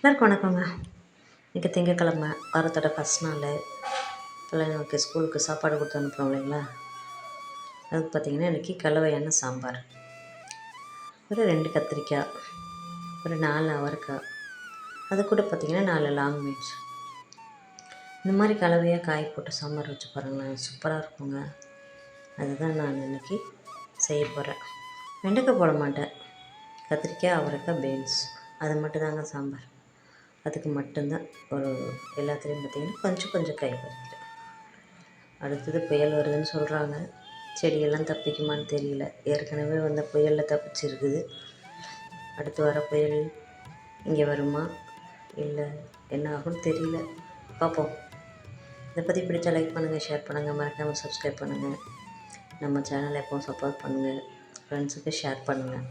எல்லாருக்கும் வணக்கங்க. இன்றைக்கி திங்கக்கிழமை, வாரத்தோட ஃபஸ்ட் நாள். பிள்ளைங்களுக்கு ஸ்கூலுக்கு சாப்பாடு கொடுத்து அனுப்புகிறோம் இல்லைங்களா? அதுக்கு பார்த்திங்கன்னா இன்றைக்கி கலவையான சாம்பார். ஒரு 2 கத்திரிக்காய், ஒரு 4 அவரைக்காய், அது கூட பார்த்திங்கன்னா 4 லாங் மீன்ஸ். இந்த மாதிரி கலவையாக காய் போட்டு சாம்பார் வச்சு பாருங்களேன், சூப்பராக இருக்குங்க. அதுதான் நான் இன்றைக்கி செய்ய போகிறேன். வெண்டைக்காய் போட மாட்டேன். கத்திரிக்காய், அவரைக்காய், பீன்ஸ், அது மட்டும்தாங்க சாம்பார். அதுக்கு மட்டும்தான் எல்லாத்துலேயும் பார்த்திங்கன்னா கொஞ்சம் காய் பறிக்கிறேன். அடுத்தது புயல் வருதுன்னு சொல்கிறாங்க. செடியெல்லாம் தப்பிக்குமான்னு தெரியல. ஏற்கனவே வந்த புயலில் தப்பிச்சிருக்குது. அடுத்து வர புயல் இங்கே வருமா இல்லை என்ன ஆகும்னு தெரியல, பார்ப்போம். இதை பற்றி பிடிச்சா லைக் பண்ணுங்கள், ஷேர் பண்ணுங்கள், மறக்காமல் சப்ஸ்கிரைப் பண்ணுங்கள். நம்ம சேனலை எப்போவும் சப்போர்ட் பண்ணுங்கள், ஃப்ரெண்ட்ஸுக்கு ஷேர் பண்ணுங்கள்.